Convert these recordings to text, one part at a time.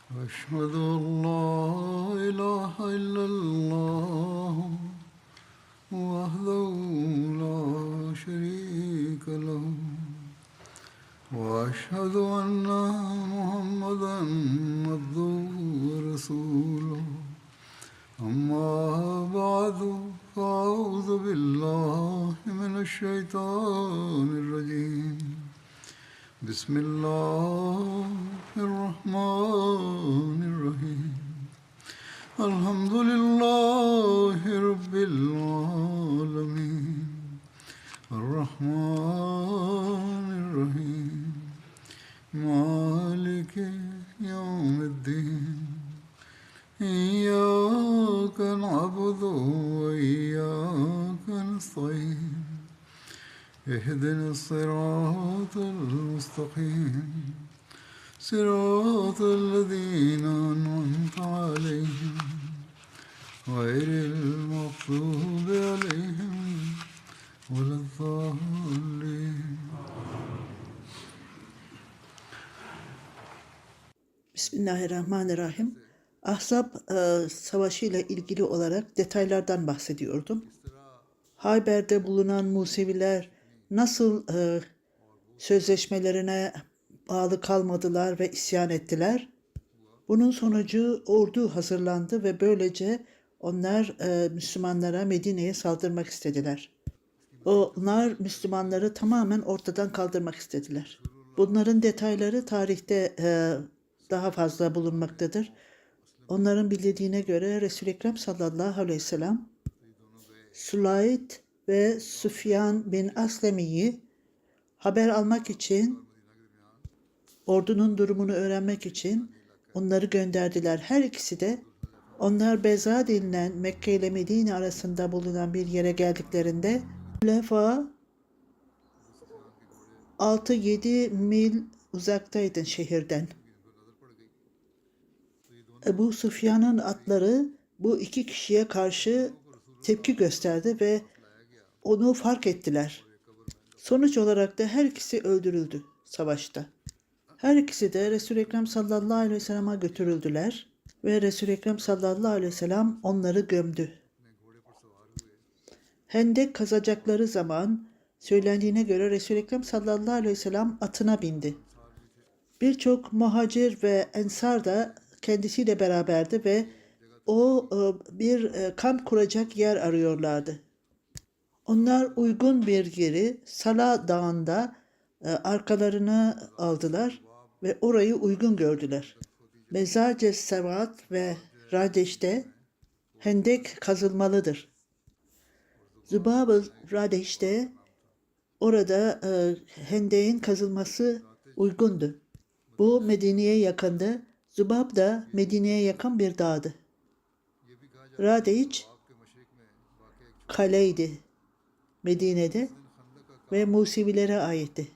أشهد أن لا إله إلا الله وحده لا شريك له وأشهد أن محمدا عبده ورسوله أما بعد فأعوذ بالله من الشيطان الرجيم بسم الله الرحمن الرحيم الحمد لله رب العالمين الرحمن الرحيم مالك يوم الدين إياك نعبد وإياك نستعين اهدنا الصراط المستقيم صراط الذين أنعمت عليهم غير المغضوب عليهم ولا الضالين. Bismillahirrahmanirrahim. Ahzab Savaşı ile ilgili olarak detaylardan bahsediyordum. Hayber'de bulunan Museviler nasıl sözleşmelerine bağlı kalmadılar ve isyan ettiler. Bunun sonucu ordu hazırlandı ve böylece onlar Müslümanlara Medine'ye saldırmak istediler. Onlar Müslümanları tamamen ortadan kaldırmak istediler. Bunların detayları tarihte daha fazla bulunmaktadır. Onların bildiğine göre Resul-i Ekrem sallallahu aleyhi ve sellem Sulayd ve Süfyan bin Aslemi'yi haber almak için, ordunun durumunu öğrenmek için onları gönderdiler. Her ikisi de onlar Beza denilen Mekke ile Medine arasında bulunan bir yere geldiklerinde Lefa 6-7 mil uzaktaydın şehirden. Ebu Süfyan'ın atları bu iki kişiye karşı tepki gösterdi ve onu fark ettiler. Sonuç olarak da her ikisi öldürüldü savaşta. Her ikisi de Resul-i Ekrem sallallahu aleyhi ve sellem'e götürüldüler ve Resul-i Ekrem sallallahu aleyhi ve sellem onları gömdü. Hendek kazacakları zaman söylendiğine göre Resul-i Ekrem sallallahu aleyhi ve sellem atına bindi. Birçok muhacir ve ensar da kendisiyle beraberdi ve o bir kamp kuracak yer arıyorlardı. Onlar uygun bir yeri Sala Dağı'nda arkalarını aldılar ve orayı uygun gördüler. Mezac-ı Sevat ve Radeş'te hendek kazılmalıdır. Zübab-ı Radeş'te orada hendeğin kazılması uygundu. Bu Medine'ye yakındı. Zübab da Medine'ye yakın bir dağdı. Radeş kaleydi Medine'de ve Musevilere aitti.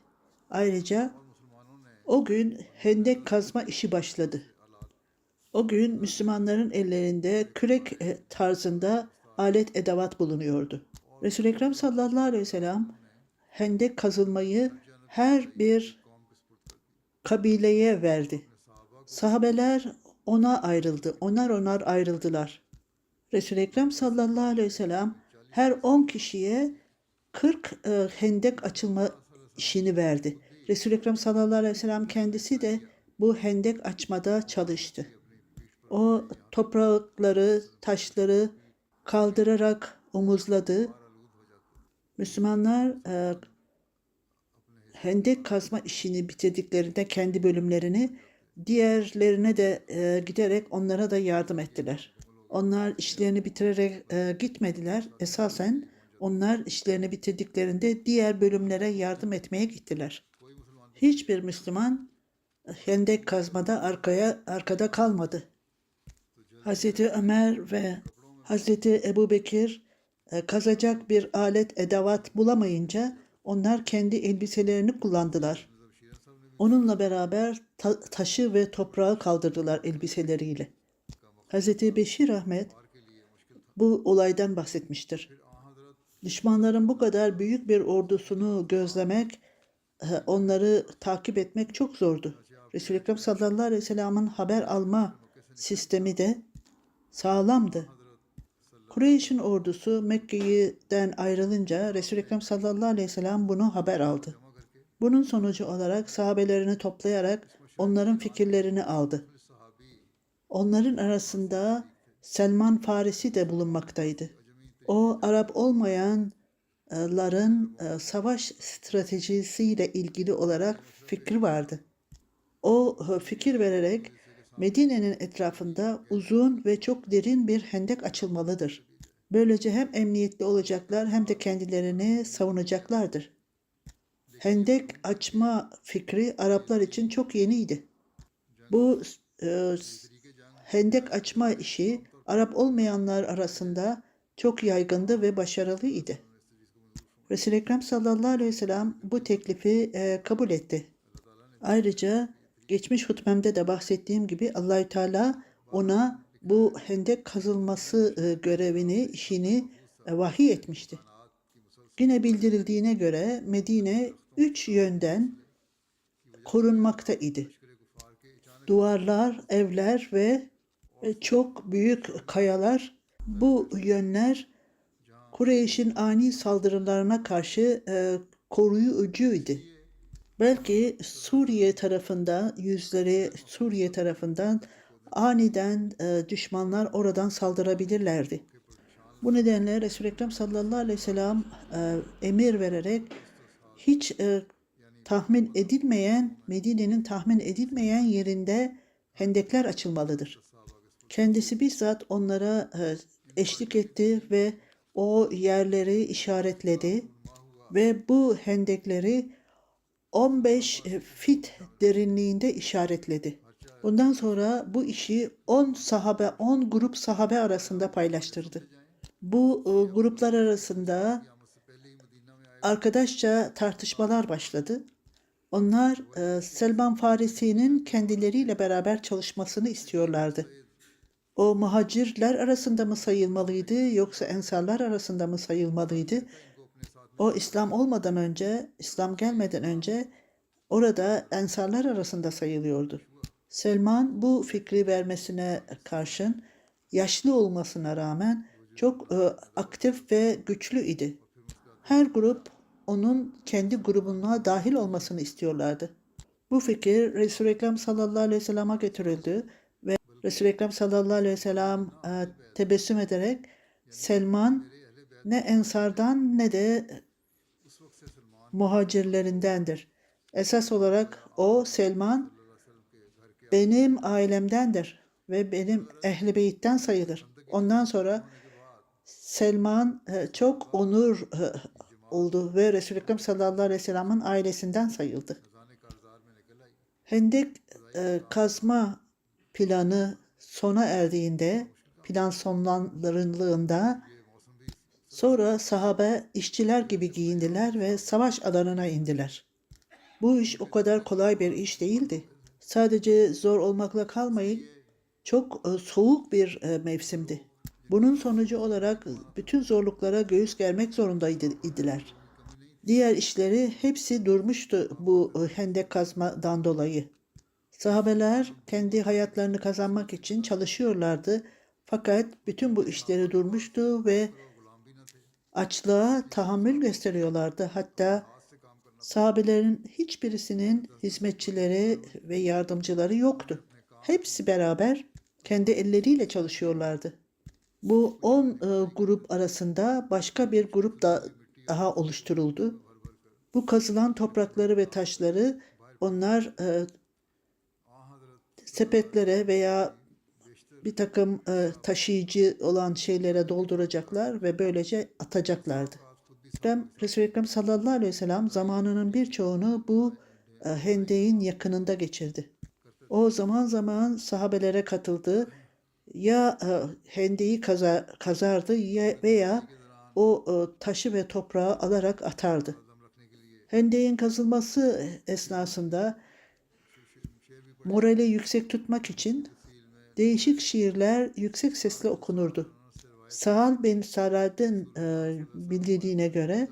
Ayrıca o gün hendek kazma işi başladı. O gün Müslümanların ellerinde kürek tarzında alet edevat bulunuyordu. Resul-i Ekrem sallallahu aleyhi ve sellem hendek kazılmayı her bir kabileye verdi. Sahabeler onar ayrıldılar. Resul-i Ekrem sallallahu aleyhi ve sellem her 10 kişiye 40 hendek açılma işini verdi. Resul-i Ekrem sallallahu aleyhi ve sellem kendisi de bu hendek açmada çalıştı. O toprakları, taşları kaldırarak omuzladı. Müslümanlar hendek kazma işini bitirdiklerinde kendi bölümlerini diğerlerine de giderek onlara da yardım ettiler. Onlar işlerini bitirerek gitmediler. Esasen onlar işlerini bitirdiklerinde diğer bölümlere yardım etmeye gittiler. Hiçbir Müslüman hendek kazmada arkada kalmadı. Hazreti Ömer ve Hazreti Ebubekir kazacak bir alet edevat bulamayınca onlar kendi elbiselerini kullandılar. Onunla beraber taşı ve toprağı kaldırdılar elbiseleriyle. Hazreti Beşir Ahmet bu olaydan bahsetmiştir. Düşmanların bu kadar büyük bir ordusunu gözlemek, onları takip etmek çok zordu. Resul-i Ekrem sallallahu aleyhi ve sellem'in haber alma sistemi de sağlamdı. Kureyş'in ordusu Mekke'den ayrılınca Resul-i Ekrem sallallahu aleyhi ve sellem bunu haber aldı. Bunun sonucu olarak sahabelerini toplayarak onların fikirlerini aldı. Onların arasında Selman Farisi de bulunmaktaydı. O Arap olmayanların savaş stratejisiyle ilgili olarak fikri vardı. O fikir vererek Medine'nin etrafında uzun ve çok derin bir hendek açılmalıdır. Böylece hem emniyetli olacaklar hem de kendilerini savunacaklardır. Hendek açma fikri Araplar için çok yeniydi. Bu hendek açma işi Arap olmayanlar arasında çok yaygındı ve başarılıydı. Resul-i Ekrem sallallahu aleyhi ve sellem bu teklifi kabul etti. Ayrıca geçmiş hutbemde de bahsettiğim gibi Allahü Teala ona bu hendek kazılması görevini, işini vahiy etmişti. Yine bildirildiğine göre Medine 3 yönden korunmakta idi. Duvarlar, evler ve çok büyük kayalar, bu yönler Kureyş'in ani saldırılarına karşı koruyucuydu. Belki Suriye tarafından aniden düşmanlar oradan saldırabilirlerdi. Bu nedenle Resul-i Ekrem sallallahu aleyhi ve sellem emir vererek hiç Medine'nin tahmin edilmeyen yerinde hendekler açılmalıdır. Kendisi bizzat onlara eşlik etti ve o yerleri işaretledi ve bu hendekleri 15 fit derinliğinde işaretledi. Bundan sonra bu işi 10 grup sahabe arasında paylaştırdı. Bu gruplar arasında arkadaşça tartışmalar başladı. Onlar Selman Farisi'nin kendileriyle beraber çalışmasını istiyorlardı. O muhacirler arasında mı sayılmalıydı yoksa ensarlar arasında mı sayılmalıydı? O İslam gelmeden önce orada ensarlar arasında sayılıyordu. Selman bu fikri vermesine karşın yaşlı olmasına rağmen çok aktif ve güçlü idi. Her grup onun kendi grubuna dahil olmasını istiyorlardı. Bu fikir Resul-i Ekrem sallallahu aleyhi ve sellem'e getirildi ve Resul-i Ekrem sallallahu aleyhi ve sellem tebessüm ederek Selman ne ensardan ne de muhacirlerindendir. Esas olarak o Selman benim ailemdendir ve benim Ehl-i Beyt'ten sayılır. Ondan sonra Selman çok onur oldu ve Resul-i Ekrem sallallahu aleyhi ve sellem'in ailesinden sayıldı. Hendek kazma planı sona erdiğinde, plan sonlandırıldığında sonra sahabe işçiler gibi giyindiler ve savaş alanına indiler. Bu iş o kadar kolay bir iş değildi. Sadece zor olmakla kalmayıp çok soğuk bir mevsimdi. Bunun sonucu olarak bütün zorluklara göğüs germek zorundaydılar. Diğer işleri hepsi durmuştu bu hendek kazmadan dolayı. Sahabeler kendi hayatlarını kazanmak için çalışıyorlardı. Fakat bütün bu işleri durmuştu ve açlığa tahammül gösteriyorlardı. Hatta sahabelerin hiçbirisinin hizmetçileri ve yardımcıları yoktu. Hepsi beraber kendi elleriyle çalışıyorlardı. Bu 10 grup arasında başka bir grup daha oluşturuldu. Bu kazılan toprakları ve taşları onlar sepetlere veya bir takım taşıyıcı olan şeylere dolduracaklar ve böylece atacaklardı. Resul-i Ekrem sallallahu aleyhi ve sellem zamanının birçoğunu bu hendeğin yakınında geçirdi. O zaman zaman sahabelere katıldı. Ya hendeyi kazardı veya o taşı ve toprağı alarak atardı. Hendeğin kazılması esnasında morali yüksek tutmak için değişik şiirler yüksek sesle okunurdu. Sa'd bin Sarad'ın bildirdiğine göre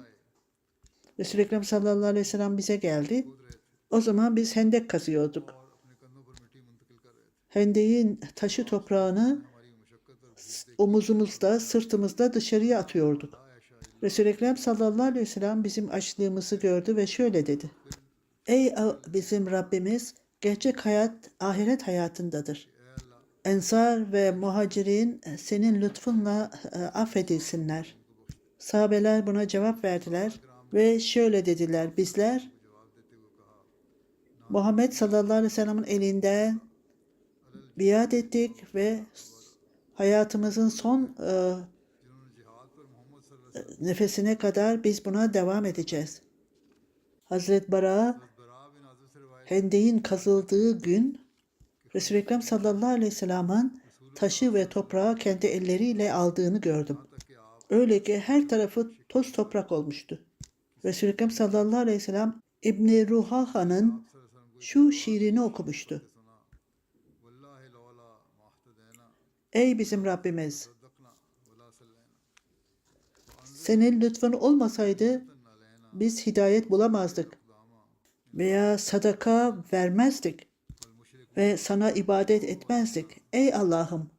Resul-i Ekrem sallallahu aleyhi ve sellem bize geldi. O zaman biz hendek kazıyorduk. Hendeyin taşı toprağını omuzumuzda, sırtımızda dışarıya atıyorduk. Resul-i Ekrem sallallahu aleyhi ve sellem bizim açlığımızı gördü ve şöyle dedi. Ey bizim Rabbimiz, gerçek hayat ahiret hayatındadır. Ensar ve muhacirin senin lütfunla affedilsinler. Sahabeler buna cevap verdiler ve şöyle dediler. Bizler Muhammed sallallahu aleyhi ve sellem'in elinden biat ettik ve hayatımızın son nefesine kadar biz buna devam edeceğiz. Hazreti Bara Hendek'in kazıldığı gün Resul-i Ekrem sallallahu aleyhi ve sellem'in taşı ve toprağı kendi elleriyle aldığını gördüm. Öyle ki her tarafı toz toprak olmuştu. Resul-i Ekrem sallallahu aleyhi ve sellem İbn-i Ruhaha'nın şu şiirini okumuştu. Ey bizim Rabbimiz! Senin lütfun olmasaydı biz hidayet bulamazdık veya sadaka vermezdik ve sana ibadet etmezdik. Ey Allah'ım!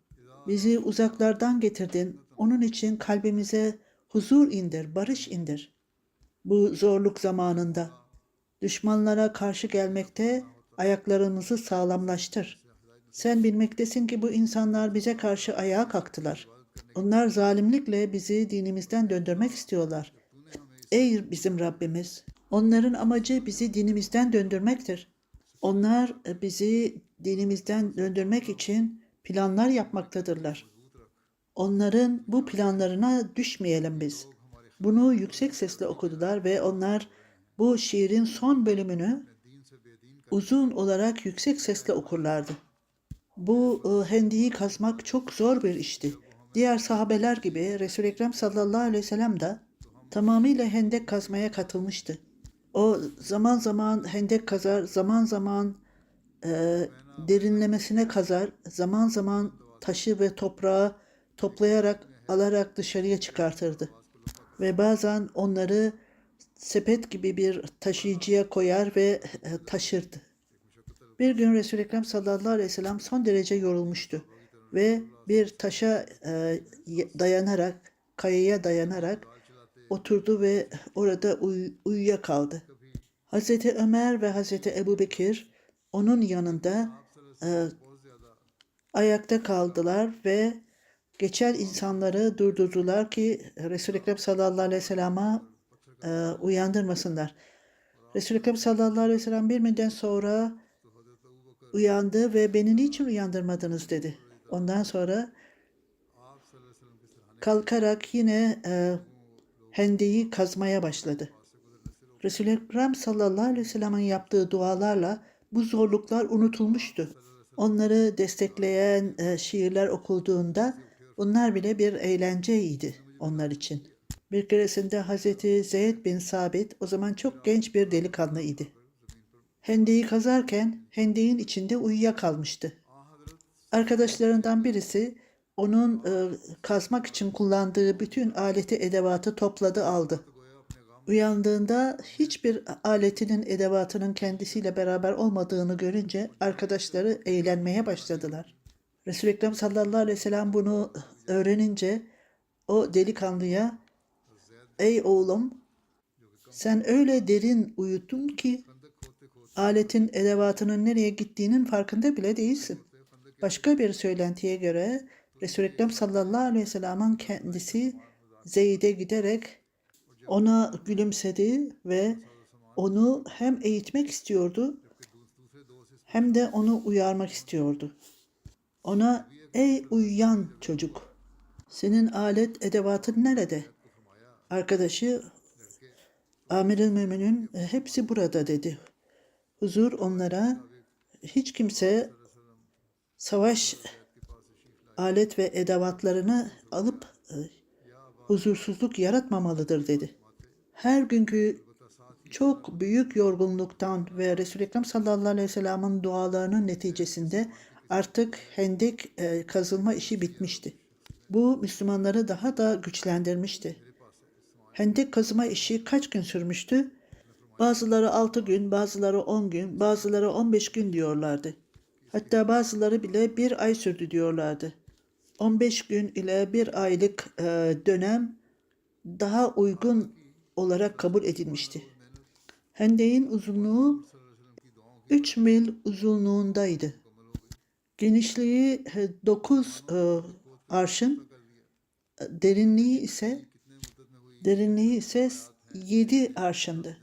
Bizi uzaklardan getirdin. Onun için kalbimize huzur indir, barış indir. Bu zorluk zamanında düşmanlara karşı gelmekte ayaklarımızı sağlamlaştır. Sen bilmektesin ki bu insanlar bize karşı ayağa kalktılar. Onlar zalimlikle bizi dinimizden döndürmek istiyorlar. Ey bizim Rabbimiz! Onların amacı bizi dinimizden döndürmektir. Onlar bizi dinimizden döndürmek için planlar yapmaktadırlar. Onların bu planlarına düşmeyelim biz. Bunu yüksek sesle okudular ve onlar bu şiirin son bölümünü uzun olarak yüksek sesle okurlardı. Bu hendeyi kazmak çok zor bir işti. Diğer sahabeler gibi Resul-i Ekrem sallallahu aleyhi ve sellem de tamamıyla hendek kazmaya katılmıştı. O zaman zaman hendek kazar, zaman zaman derinlemesine kazar, zaman zaman taşı ve toprağı toplayarak, alarak dışarıya çıkartırdı. Ve bazen onları sepet gibi bir taşıyıcıya koyar ve taşırdı. Bir gün Resul-i Ekrem sallallahu aleyhi ve sellem son derece yorulmuştu ve bir taşa dayanarak, kayaya dayanarak oturdu ve orada uyuyakaldı. Hazreti Ömer ve Hazreti Ebubekir onun yanında ayakta kaldılar ve geçen insanları durdurdular ki Resul-i Ekrem sallallahu aleyhi ve sellem'i uyandırmasınlar. Resul-i Ekrem sallallahu aleyhi ve sellem bir müddet sonra uyandı ve beni niçin uyandırmadınız dedi. Ondan sonra kalkarak yine hendeyi kazmaya başladı. Resul-i Ekrem sallallahu aleyhi ve sellem'in yaptığı dualarla bu zorluklar unutulmuştu. Onları destekleyen şiirler okulduğunda bunlar bile bir eğlenceydi onlar için. Bir keresinde Hazreti Zeyd bin Sabit o zaman çok genç bir delikanlıydı. Hendeyi kazarken hendeyin içinde uyuyakalmıştı. Arkadaşlarından birisi onun kazmak için kullandığı bütün aleti edevatı topladı aldı. Uyandığında hiçbir aletinin edevatının kendisiyle beraber olmadığını görünce arkadaşları eğlenmeye başladılar. Resul-i Ekrem sallallahu aleyhi ve sellem bunu öğrenince o delikanlıya ey oğlum sen öyle derin uyudun ki aletin edevatının nereye gittiğinin farkında bile değilsin. Başka bir söylentiye göre Resul-i Ekrem sallallahu aleyhi ve sellem'in kendisi Zeyd'e giderek ona gülümsedi ve onu hem eğitmek istiyordu hem de onu uyarmak istiyordu. Ona ey uyuyan çocuk senin alet edevatın nerede? Arkadaşı Amir-i Mümin'in hepsi burada dedi. Huzur onlara hiç kimse savaş alet ve edevatlarını alıp huzursuzluk yaratmamalıdır dedi. Her günkü çok büyük yorgunluktan ve Resul-i Ekrem sallallahu aleyhi ve sellem'in dualarının neticesinde artık hendek kazılma işi bitmişti. Bu Müslümanları daha da güçlendirmişti. Hendek kazıma işi kaç gün sürmüştü? Bazıları 6 gün, bazıları 10 gün, bazıları 15 gün diyorlardı. Hatta bazıları bile bir ay sürdü diyorlardı. 15 gün ile bir aylık dönem daha uygun olarak kabul edilmişti. Hendeğin uzunluğu 3 mil uzunluğundaydı. Genişliği 9 arşın, derinliği ise 7 arşındı.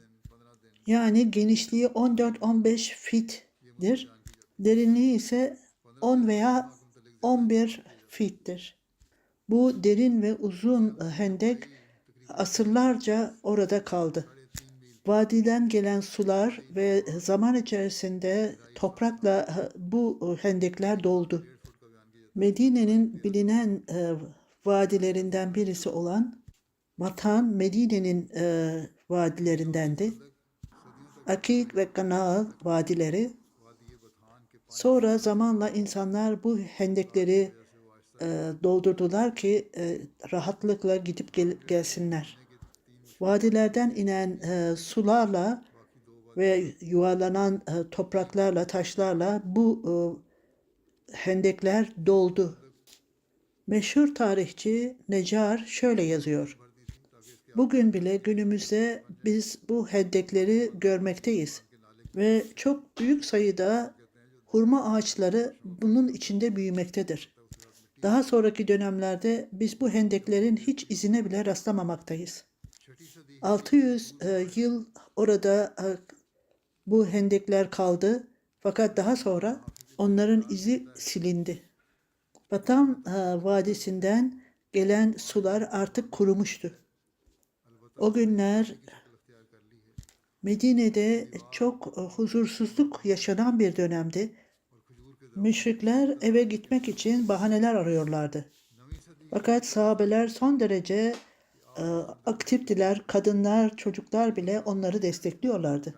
Yani genişliği 14-15 fittir. Derinliği ise 10 veya 11 fittir. Bu derin ve uzun hendek asırlarca orada kaldı. Vadiden gelen sular ve zaman içerisinde toprakla bu hendekler doldu. Medine'nin bilinen vadilerinden birisi olan Matan, Medine'nin vadilerindendi. Akik ve Kanal vadileri. Sonra zamanla insanlar bu hendekleri doldurdular ki rahatlıkla gidip gelsinler. Vadilerden inen sularla ve yuvarlanan topraklarla, taşlarla bu hendekler doldu. Meşhur tarihçi Necar şöyle yazıyor. Bugün bile günümüzde biz bu hendekleri görmekteyiz ve çok büyük sayıda hurma ağaçları bunun içinde büyümektedir. Daha sonraki dönemlerde biz bu hendeklerin hiç izine bile rastlamamaktayız. 600 yıl orada bu hendekler kaldı fakat daha sonra onların izi silindi. Batan Vadisi'nden gelen sular artık kurumuştu. O günler Medine'de çok huzursuzluk yaşanan bir dönemdi. Müşrikler eve gitmek için bahaneler arıyorlardı. Fakat sahabeler son derece aktiftiler. Kadınlar, çocuklar bile onları destekliyorlardı.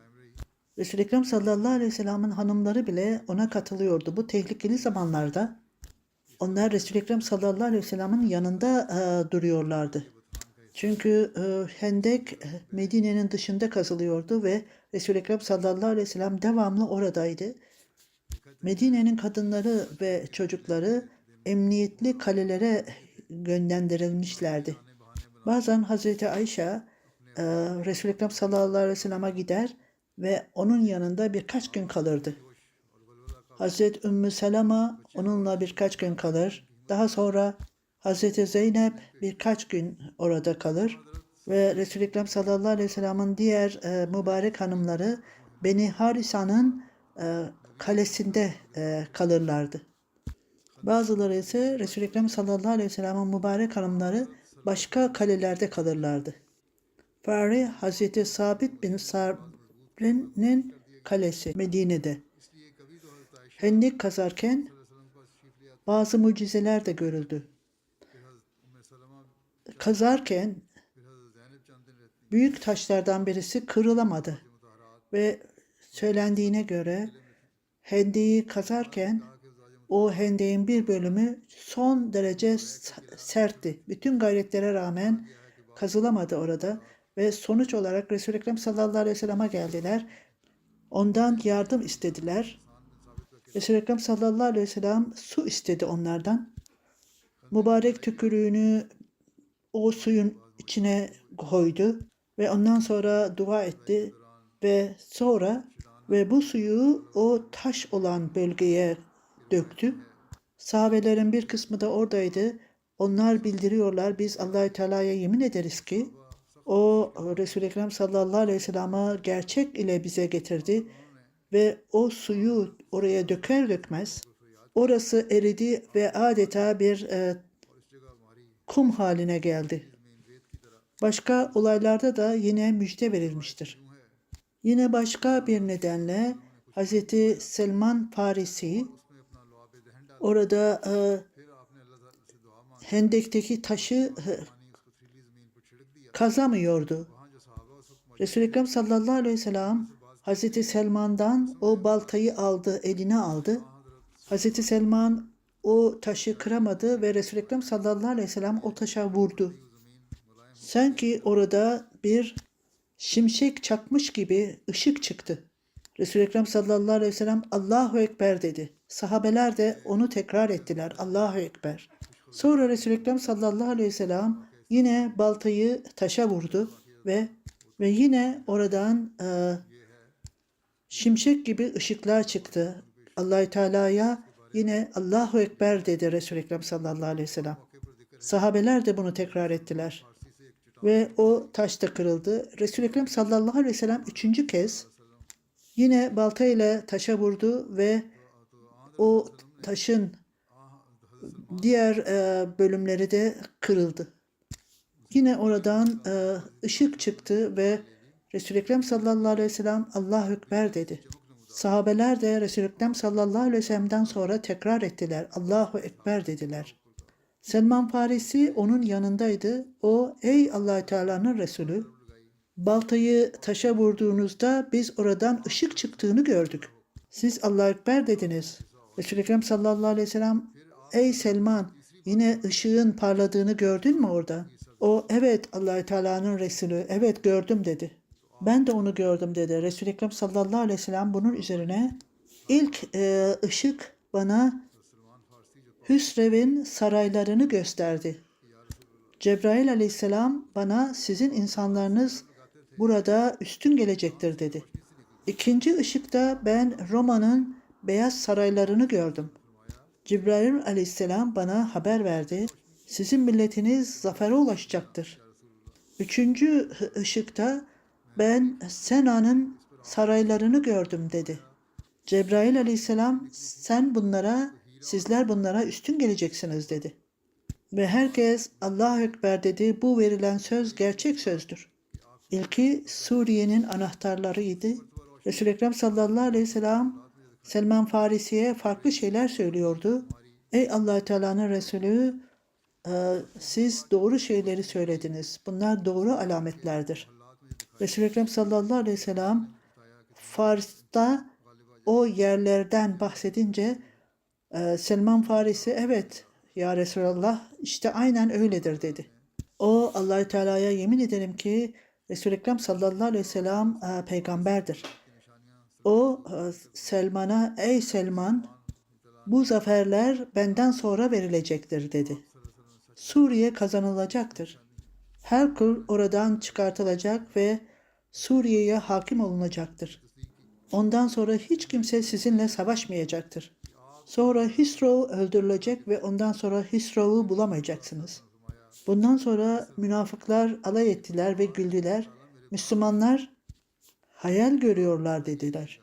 Resul-i Ekrem sallallahu aleyhi ve sellem'in hanımları bile ona katılıyordu. Bu tehlikeli zamanlarda onlar Resul-i Ekrem sallallahu aleyhi ve sellem'in yanında duruyorlardı. Çünkü hendek Medine'nin dışında kazılıyordu ve Resul-i Ekrem sallallahu aleyhi ve sellem devamlı oradaydı. Medine'nin kadınları ve çocukları emniyetli kalelere yönlendirilmişlerdi. Bazen Hazreti Ayşe Resul-i Ekrem sallallahu aleyhi ve sellem'e gider ve onun yanında birkaç gün kalırdı. Hazreti Ümmü Seleme onunla birkaç gün kalır. Daha sonra Hazreti Zeynep birkaç gün orada kalır ve Resul-i Ekrem sallallahu aleyhi ve sellem'in diğer mübarek hanımları Beni Harisa'nın kalesinde kalırlardı. Bazıları ise Resul-i Ekrem sallallahu aleyhi ve sellem'in mübarek hanımları başka kalelerde kalırlardı. Fahri Hazreti Sabit bin Sabr'in kalesi Medine'de. Hendek kazarken bazı mucizeler de görüldü. Kazarken büyük taşlardan birisi kırılamadı ve söylendiğine göre hendeyi kazarken o hendeğin bir bölümü son derece sertti. Bütün gayretlere rağmen kazılamadı orada ve sonuç olarak Resul-i Ekrem sallallahu aleyhi ve sellem'e geldiler. Ondan yardım istediler. Resul-i Ekrem sallallahu aleyhi ve sellem su istedi onlardan. Mübarek tükürüğünü o suyun içine koydu ve ondan sonra dua etti ve bu suyu o taş olan bölgeye döktü. Sahabelerin bir kısmı da oradaydı. Onlar bildiriyorlar, biz Allah-u Teala'ya yemin ederiz ki o Resul-i Ekrem sallallahu aleyhi ve sellem'i gerçek ile bize getirdi ve o suyu oraya döker dökmez orası eridi ve adeta bir kum haline geldi. Başka olaylarda da yine müjde verilmiştir. Yine başka bir nedenle Hazreti Selman Farisi orada Hendek'teki taşı kazamıyordu. Resul-i Ekrem sallallahu aleyhi ve sellem Hazreti Selman'dan o baltayı aldı, eline aldı. Hazreti Selman o taşı kıramadı ve Resul-i Ekrem sallallahu aleyhi ve sellem o taşa vurdu. Sanki orada bir şimşek çakmış gibi ışık çıktı. Resul-i Ekrem sallallahu aleyhi ve sellem Allahu Ekber dedi. Sahabeler de onu tekrar ettiler. Allahu Ekber. Sonra Resul-i Ekrem sallallahu aleyhi ve sellem yine baltayı taşa vurdu ve yine oradan şimşek gibi ışıklar çıktı. Allah-u Teala'ya yine Allahu Ekber dedi Resul-i Ekrem sallallahu aleyhi ve sellem. Sahabeler de bunu tekrar ettiler. Ve o taş da kırıldı. Resul-i Ekrem sallallahu aleyhi ve sellem üçüncü kez yine baltayla taşa vurdu ve o taşın diğer bölümleri de kırıldı. Yine oradan ışık çıktı ve Resul-i Ekrem sallallahu aleyhi ve sellem Allahu Ekber dedi. Sahabeler de Resul-i Ekrem sallallahu aleyhi ve sellem'den sonra tekrar ettiler. Allahu Ekber dediler. Selman Farisi onun yanındaydı. O, ey Allah-u Teala'nın Resulü, baltayı taşa vurduğunuzda biz oradan ışık çıktığını gördük. Siz Allahu Ekber dediniz. Resul-i Ekrem sallallahu aleyhi ve sellem, ey Selman, yine ışığın parladığını gördün mü orada? O, evet Allah-u Teala'nın Resulü, evet gördüm dedi. Ben de onu gördüm dedi. Resul-i Ekrem sallallahu aleyhi ve sellem bunun üzerine ilk ışık bana Hüsrev'in saraylarını gösterdi. Cebrail aleyhisselam bana sizin insanlarınız burada üstün gelecektir dedi. İkinci ışıkta ben Roma'nın beyaz saraylarını gördüm. Cebrail aleyhisselam bana haber verdi. Sizin milletiniz zafere ulaşacaktır. Üçüncü ışıkta ben Sena'nın saraylarını gördüm dedi. Cebrail aleyhisselam sizler bunlara üstün geleceksiniz dedi. Ve herkes Allahu Ekber dedi. Bu verilen söz gerçek sözdür. İlki Suriye'nin anahtarlarıydı. Resul-i Ekrem sallallahu aleyhi ve sellem Selman Farisi'ye farklı şeyler söylüyordu. Ey Allah-u Teala'nın Resulü, siz doğru şeyleri söylediniz. Bunlar doğru alametlerdir. Resul-i Ekrem sallallahu aleyhi ve sellem Fars'ta o yerlerden bahsedince Selman Farisi evet ya Resulallah işte aynen öyledir dedi. O Allah-u Teala'ya yemin ederim ki Resul-i Ekrem sallallahu aleyhi ve sellem peygamberdir. O Selman'a ey Selman bu zaferler benden sonra verilecektir dedi. Suriye kazanılacaktır. Her kul oradan çıkartılacak ve Suriye'ye hakim olunacaktır. Ondan sonra hiç kimse sizinle savaşmayacaktır. Sonra Hisro öldürülecek ve ondan sonra Hisro'yu bulamayacaksınız. Bundan sonra münafıklar alay ettiler ve güldüler. Müslümanlar hayal görüyorlar dediler.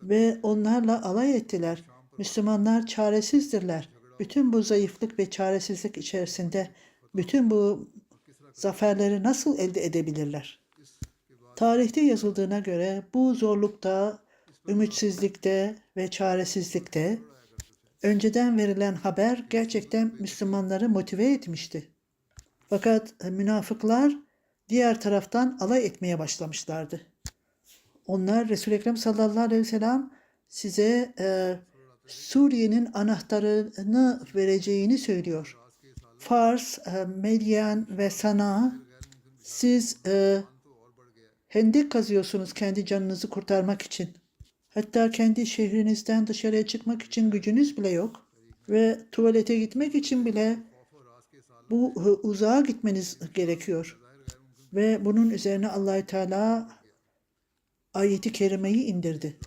Ve onlarla alay ettiler. Müslümanlar çaresizdirler. Bütün bu zayıflık ve çaresizlik içerisinde bütün bu zaferleri nasıl elde edebilirler? Tarihte yazıldığına göre bu zorlukta, ümitsizlikte ve çaresizlikte önceden verilen haber gerçekten Müslümanları motive etmişti. Fakat münafıklar diğer taraftan alay etmeye başlamışlardı. Onlar Resul-i Ekrem sallallahu aleyhi ve sellem size Suriye'nin anahtarını vereceğini söylüyor. Fars, Medyen ve Sana siz hendek kazıyorsunuz kendi canınızı kurtarmak için. Hatta kendi şehrinizden dışarıya çıkmak için gücünüz bile yok. Ve tuvalete gitmek için bile bu uzağa gitmeniz gerekiyor. Ve bunun üzerine Allah-u Teala ayeti kerimeyi indirdi.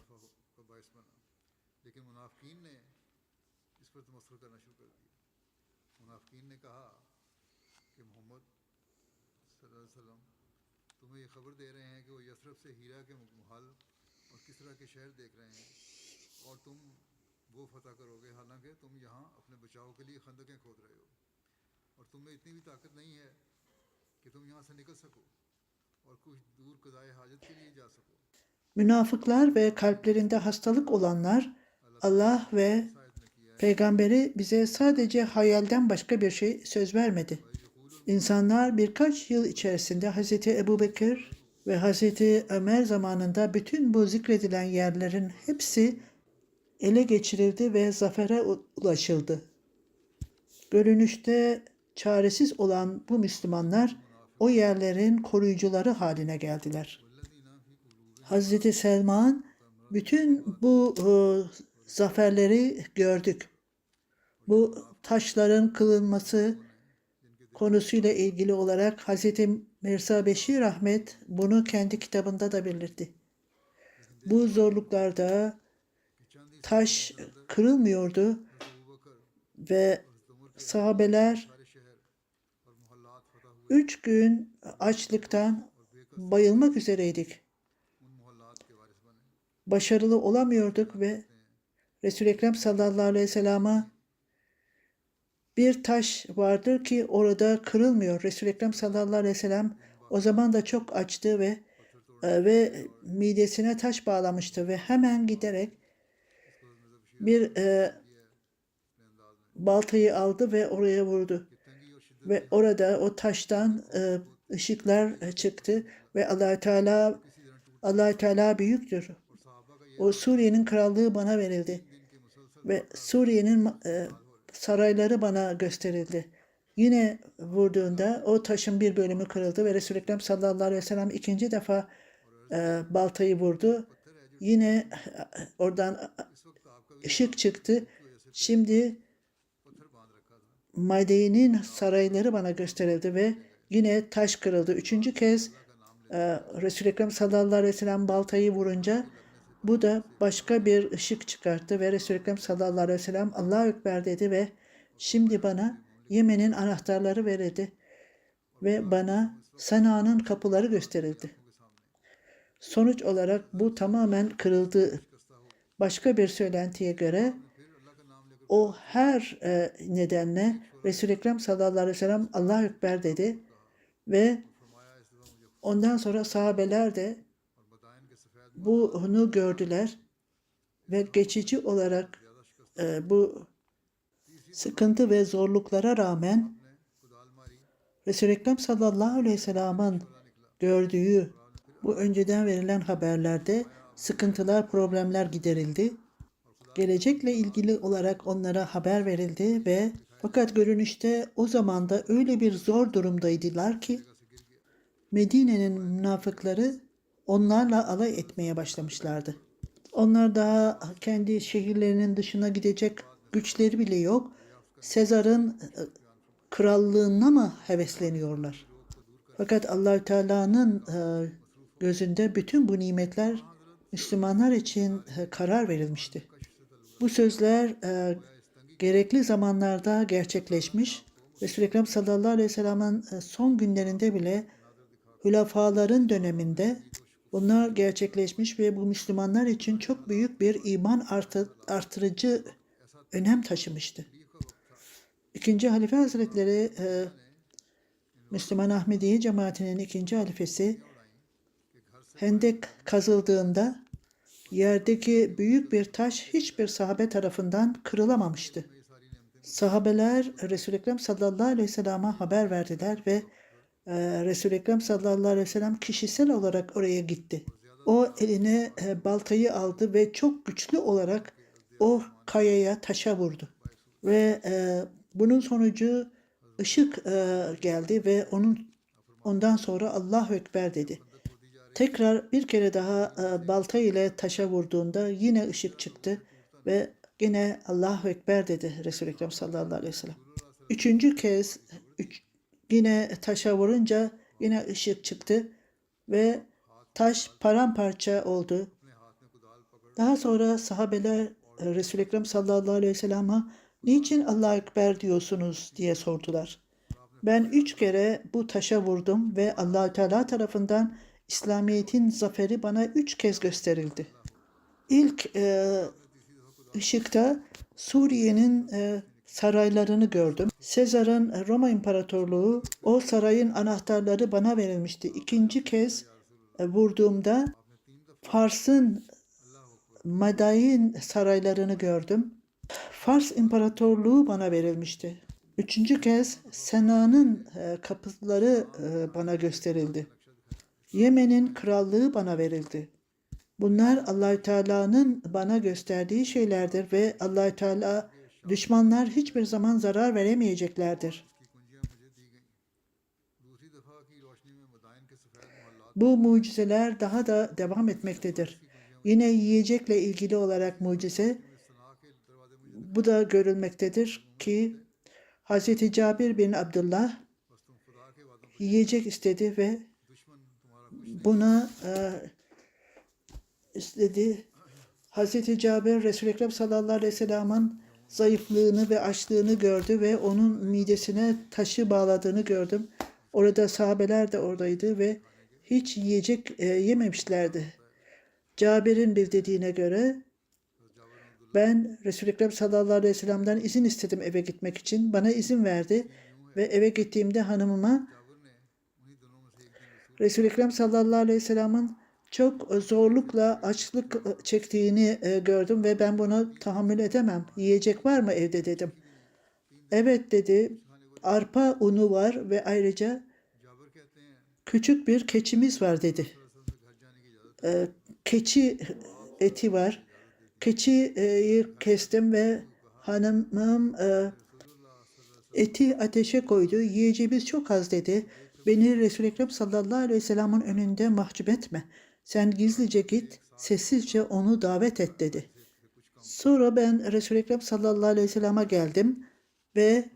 Münafıklar ve kalplerinde hastalık olanlar Allah ve Peygamberi bize sadece hayalden başka bir şey söz vermedi. İnsanlar birkaç yıl içerisinde Hz. Ebubekir ve Hz. Ömer zamanında bütün bu zikredilen yerlerin hepsi ele geçirildi ve zafere ulaşıldı. Görünüşte çaresiz olan bu Müslümanlar o yerlerin koruyucuları haline geldiler. Hazreti Selman Bütün bu zaferleri gördük. Bu taşların kılınması konusuyla ilgili olarak Hz. Mirza Beşir Ahmet bunu kendi kitabında da belirtti. Bu zorluklarda taş kırılmıyordu ve sahabeler 3 gün açlıktan bayılmak üzereydik. Başarılı olamıyorduk ve Resul-i Ekrem sallallahu aleyhi ve sellem'e bir taş vardır ki orada kırılmıyor. Resul-i Ekrem sallallahu aleyhi ve sellem o zaman da çok açtı ve midesine taş bağlamıştı ve hemen giderek bir baltayı aldı ve oraya vurdu. Ve orada o taştan ışıklar çıktı ve Allah Teala büyüktür. O Suriye'nin krallığı bana verildi ve Suriye'nin sarayları bana gösterildi. Yine vurduğunda o taşın bir bölümü kırıldı ve Resul-i Ekrem sallallahu aleyhi ve sellem ikinci defa baltayı vurdu. Yine oradan ışık çıktı. Şimdi Medine'nin sarayları bana gösterildi ve yine taş kırıldı. Üçüncü kez Resul-i Ekrem sallallahu aleyhi ve sellem baltayı vurunca bu da başka bir ışık çıkarttı ve Resul-i Ekrem sallallahu aleyhi ve sellem Allahu Ekber dedi ve şimdi bana Yemen'in anahtarları verildi ve bana Sana'nın kapıları gösterildi. Sonuç olarak bu tamamen kırıldı. Başka bir söylentiye göre o her nedenle Resul-i Ekrem sallallahu aleyhi ve sellem Allahu Ekber dedi ve ondan sonra sahabeler de bunu gördüler ve geçici olarak bu sıkıntı ve zorluklara rağmen Resul-i Ekrem sallallahu aleyhi ve sellem'in gördüğü bu önceden verilen haberlerde sıkıntılar, problemler giderildi. Gelecekle ilgili olarak onlara haber verildi ve fakat görünüşte o zaman da öyle bir zor durumdaydılar ki Medine'nin münafıkları onlarla alay etmeye başlamışlardı. Onlar daha kendi şehirlerinin dışına gidecek güçleri bile yok. Sezar'ın krallığına mı hevesleniyorlar? Fakat Allahü Teala'nın gözünde bütün bu nimetler Müslümanlar için karar verilmişti. Bu sözler gerekli zamanlarda gerçekleşmiş. Resul-i Ekrem sallallahu aleyhi ve sellem'in son günlerinde bile hülafaların döneminde bunlar gerçekleşmiş ve bu Müslümanlar için çok büyük bir iman artırıcı önem taşımıştı. İkinci Halife Hazretleri Müslüman Ahmediye cemaatinin ikinci halifesi Hendek kazıldığında yerdeki büyük bir taş hiçbir sahabe tarafından kırılamamıştı. Sahabeler Resul-i Ekrem sallallahu aleyhi ve sellem'e haber verdiler ve Resul-i Ekrem sallallahu aleyhi ve sellem kişisel olarak oraya gitti. O eline baltayı aldı ve çok güçlü olarak o kayaya, taşa vurdu. Ve bunun sonucu ışık geldi ve ondan sonra Allahu Ekber dedi. Tekrar bir kere daha balta ile taşa vurduğunda yine ışık çıktı ve yine Allahu Ekber dedi Resul-i Ekrem sallallahu aleyhi ve sellem. Üçüncü kez yine taşa vurunca yine ışık çıktı ve taş paramparça oldu. Daha sonra sahabeler Resul-i Ekrem sallallahu aleyhi ve sellem'e niçin Allahu Ekber diyorsunuz diye sordular. Ben 3 kere bu taşa vurdum ve Allah-u Teala tarafından İslamiyet'in zaferi bana 3 kez gösterildi. İlk ışıkta Suriye'nin saraylarını gördüm. Sezar'ın Roma İmparatorluğu, o sarayın anahtarları bana verilmişti. İkinci kez vurduğumda Fars'ın Madain saraylarını gördüm. Fars İmparatorluğu bana verilmişti. Üçüncü kez Sena'nın kapıları bana gösterildi. Yemen'in krallığı bana verildi. Bunlar Allahü Teala'nın bana gösterdiği şeylerdir ve Allahü Teala düşmanlar hiçbir zaman zarar veremeyeceklerdir. Bu mucizeler daha da devam etmektedir. Yine yiyecekle ilgili olarak mucize bu da görülmektedir ki Hz. Cabir bin Abdullah yiyecek istedi ve buna istedi. Hz. Cabir Resul-i Ekrem sallallahu aleyhi ve sellem'in zayıflığını ve açlığını gördü ve onun midesine taşı bağladığını gördüm. Orada sahabeler de oradaydı ve hiç yiyecek yememişlerdi. Cabir'in bildirdiğine göre ben Resul-i Ekrem sallallahu aleyhi ve sellem'den izin istedim eve gitmek için. Bana izin verdi ve eve gittiğimde hanımıma Resul-i Ekrem sallallahu aleyhi ve sellem'in çok zorlukla açlık çektiğini gördüm ve ben buna tahammül edemem. Yiyecek var mı evde dedim. Evet dedi. Arpa unu var ve ayrıca küçük bir keçimiz var dedi. Keçi eti var. Keçiyi kestim ve hanımım eti ateşe koydu. Yiyeceğimiz çok az dedi. Beni Resul-i Ekrem sallallahu aleyhi ve sellem'in önünde mahcup etme. Sen gizlice git, sessizce onu davet et dedi. Sonra ben Resul-i Ekrem sallallahu aleyhi ve sellem'e geldim ve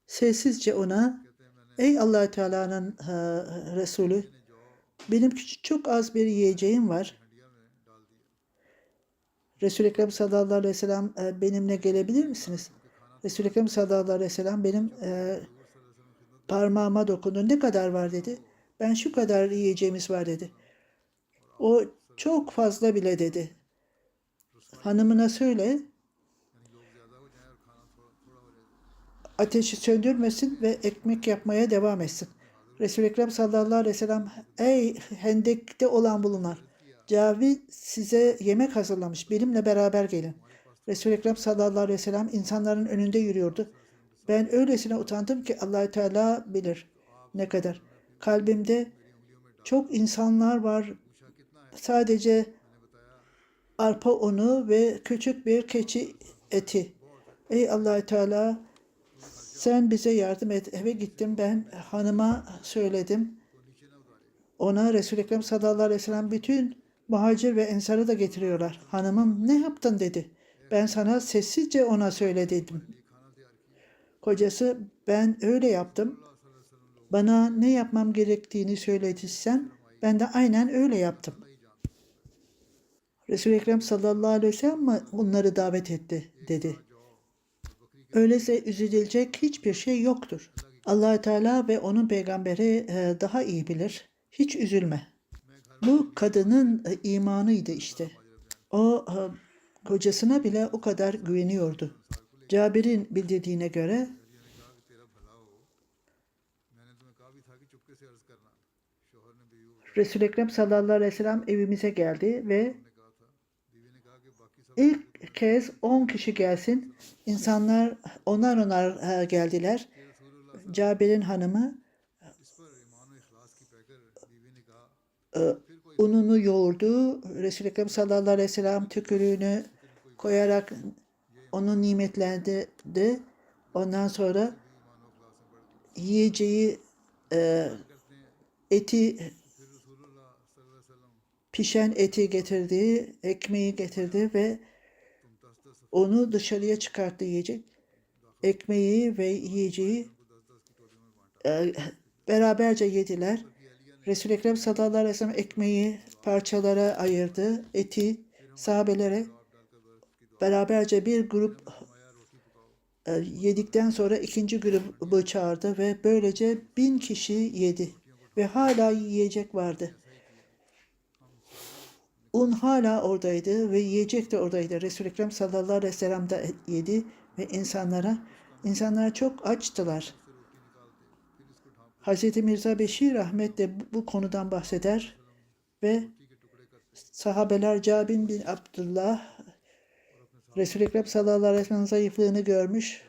sessizce ona ey Allah-u Teala'nın Resulü benim çok az bir yiyeceğim var. Resul-i Ekrem sallallahu aleyhi ve sellem benimle gelebilir misiniz? Resul-i Ekrem sallallahu aleyhi ve sellem benim parmağıma dokundu. Ne kadar var dedi. Ben şu kadar yiyeceğimiz var dedi. O çok fazla bile dedi. Hanımına söyle ateşi söndürmesin ve ekmek yapmaya devam etsin. Resul-i Ekrem sallallahu aleyhi ve sellem ey hendekte olan bulunlar. Cavit size yemek hazırlamış. Benimle beraber gelin. Resul-i Ekrem sallallahu aleyhi ve sellem insanların önünde yürüyordu. Ben öylesine utandım ki Allah-u Teala bilir ne kadar. Kalbimde çok insanlar var. Sadece arpa unu ve küçük bir keçi eti. Ey Allah-u Teala sen bize yardım et. Eve gittim ben hanıma söyledim. Ona Resul-i Ekrem sallallahu aleyhi ve sellem bütün muhacir ve ensarı da getiriyorlar. Hanımım ne yaptın dedi. Ben sana sessizce ona söyledim. Kocası ben öyle yaptım. Bana ne yapmam gerektiğini söylediysen ben de aynen öyle yaptım. Resul-i Ekrem sallallahu aleyhi ve sellem onları davet etti dedi. Öyleyse üzülecek hiçbir şey yoktur. Allah-u Teala ve onun peygamberi daha iyi bilir. Hiç üzülme. Bu kadının imanıydı işte. O kocasına bile o kadar güveniyordu. Cabir'in bildirdiğine göre Resul-i Ekrem sallallahu aleyhi ve sellem evimize geldi ve ilk kez 10 kişi gelsin. İnsanlar onar geldiler. Cabir'in hanımı ununu yoğurdu. Resul-i Ekrem sallallahu aleyhi ve sellem tükürüğünü koyarak onu nimetlendirdi. Ondan sonra yiyeceği eti pişen eti getirdi, ekmeği getirdi ve onu dışarıya çıkarttı yiyecek. Ekmeği ve yiyeceği beraberce yediler. Resul-i Ekrem sallallahu aleyhi ve sellem ekmeği parçalara ayırdı. Eti sahabelere beraberce bir grup yedikten sonra ikinci grubu çağırdı ve böylece 1000 kişi yedi. Ve hala yiyecek vardı. Un hala oradaydı ve yiyecek de oradaydı. Resul-i Ekrem sallallahu aleyhi ve sellem de yedi ve insanlar çok açtılar. Hz. Mirza Beşir Ahmet de bu konudan bahseder ve sahabeler Cabir bin Abdullah Resul-i Ekrem sallallahu aleyhi ve sellem zayıflığını görmüş,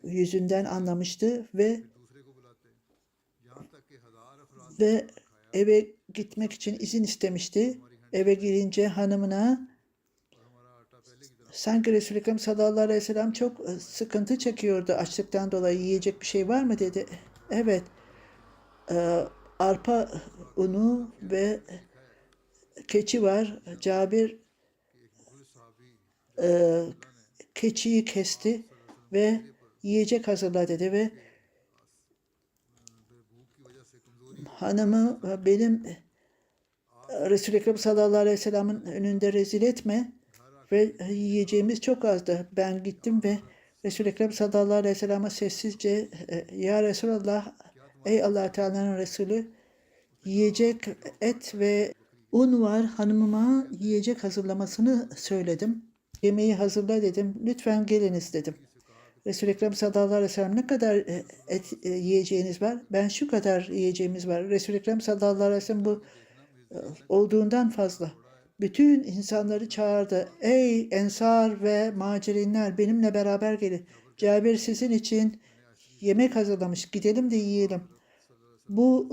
yüzünden anlamıştı ve eve gitmek için izin istemişti. Eve girince hanımına sanki Resul-i Ekrem sallallahu aleyhi ve sellem çok sıkıntı çekiyordu açlıktan dolayı yiyecek bir şey var mı dedi. Evet arpa unu ve keçi var. Cabir e, keçiyi kesti ve yiyecek hazırla dedi ve hanımı benim Resul-i Ekrem sallallahu aleyhi ve sellem'in önünde rezil etme ve yiyeceğimiz çok azdı. Ben gittim ve Resul-i Ekrem sallallahu aleyhi ve sellem'e sessizce ya Resulallah, ey Allah Teala'nın Resulü, yiyecek et ve un var, hanımıma yiyecek hazırlamasını söyledim. Yemeği hazırla dedim. Lütfen geliniz dedim. Resul-i Ekrem sallallahu aleyhi ve sellem, ne kadar et yiyeceğiniz var? Ben şu kadar yiyeceğimiz var. Resul-i Ekrem sallallahu aleyhi ve sellem bu olduğundan fazla. Bütün insanları çağırdı. Ey Ensar ve Muhacirinler, benimle beraber gelin. Cabir sizin için yemek hazırlamış. Gidelim de yiyelim. Bu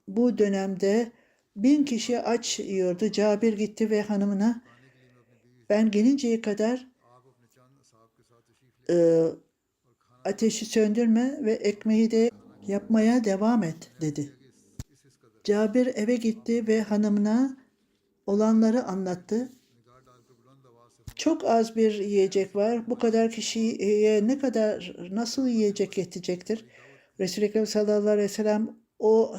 bu dönemde 1000 kişi aç yiyordu. Cabir gitti ve hanımına ben gelinceye kadar ateşi söndürme ve ekmeği de yapmaya devam et dedi. Cabir eve gitti ve hanımına olanları anlattı. Çok az bir yiyecek var. Bu kadar kişiye ne kadar, nasıl yiyecek yetecektir? Resul-i Ekrem sallallahu aleyhi ve sellem o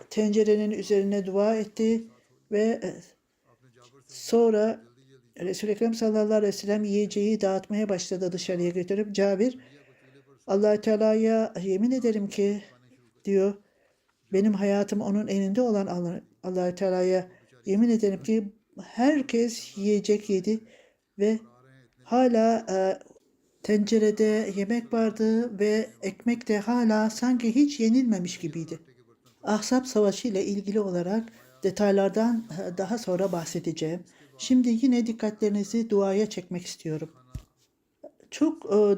tencerenin üzerine dua etti ve sonra Resul-i Ekrem sallallahu aleyhi ve sellem yiyeceği dağıtmaya başladı dışarıya götürüp. Cabir, Allah-u Teala'ya yemin ederim ki diyor, benim hayatım onun elinde olan Allah-u Teala'ya yemin ederim ki herkes yiyecek yedi ve hala tencerede yemek vardı ve ekmek de hala sanki hiç yenilmemiş gibiydi. Ahzab Savaşı ile ilgili olarak detaylardan daha sonra bahsedeceğim. Şimdi yine dikkatlerinizi duaya çekmek istiyorum.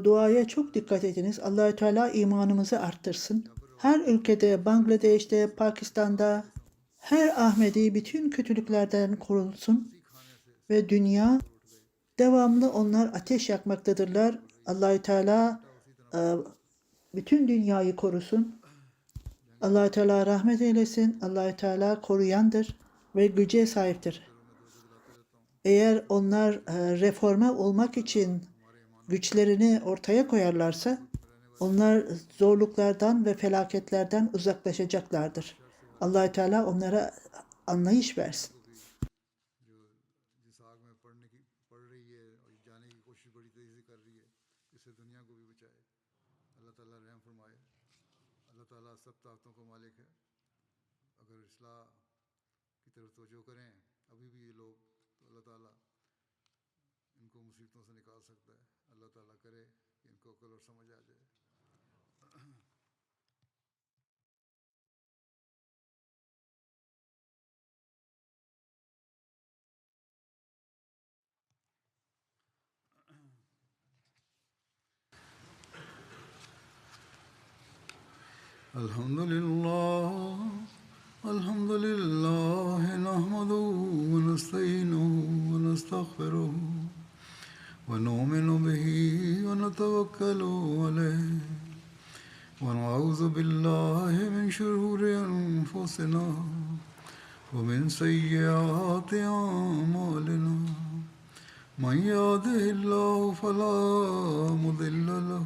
Duaya çok dikkat ediniz. Allah-u Teala imanımızı arttırsın. Her ülkede, Bangladeş'te, Pakistan'da her Ahmedi bütün kötülüklerden korunsun ve dünya devamlı onlar ateş yakmaktadırlar. Allah-u Teala bütün dünyayı korusun. Allah-u Teala rahmet eylesin. Allah-u Teala koruyandır ve güce sahiptir. Eğer onlar reforme olmak için güçlerini ortaya koyarlarsa onlar zorluklardan ve felaketlerden uzaklaşacaklardır. Allah-u Teala onlara anlayış versin. الحمد لله نحمده ونستعينه ونستغفره ونؤمن به ونتوكل عليه ونعوذ بالله من شرور أنفسنا ومن سيئات أعمالنا من يهده الله فلا مضل له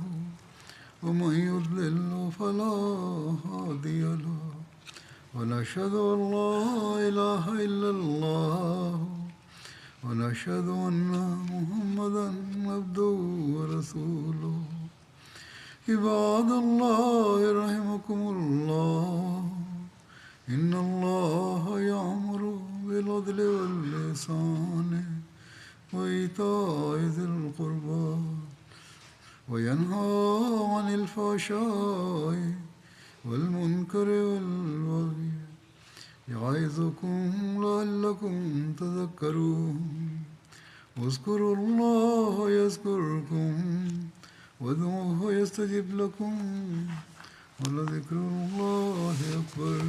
ومن يضلل فلا هادي له ونشهد أن لا إله إلا الله ونشهد أن محمدا عبده ورسوله عباد الله رحمكم الله إن الله يأمر بالعدل والإحسان وإيتاء ذي القربى وينهى عن الفحشاء والمنكر والبغي يعظكم لعلكم تذكرون واذكروا الله يذكركم وادعوه يستجب لكم ولذكر الله أكبر